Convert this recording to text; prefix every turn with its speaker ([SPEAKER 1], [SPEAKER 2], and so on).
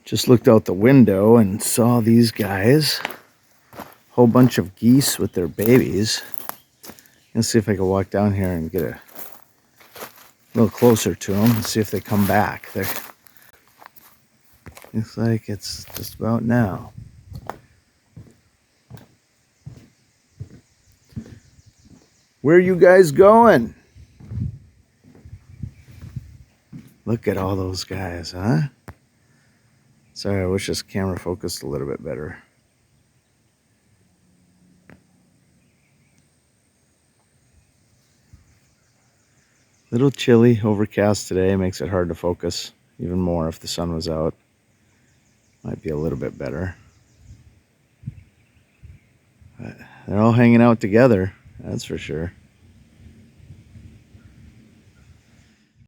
[SPEAKER 1] Just looked out the window and saw these guys. Whole bunch of geese with their babies. Let's see if I can walk down here and get a little closer to them and see if they come back. Looks like it's just about now. Where are you guys going? Look at all those guys, huh? Sorry, I wish this camera focused a little bit better. Little chilly, overcast today, makes it hard to focus even more if the sun was out. Might be a little bit better. But they're all hanging out together, that's for sure.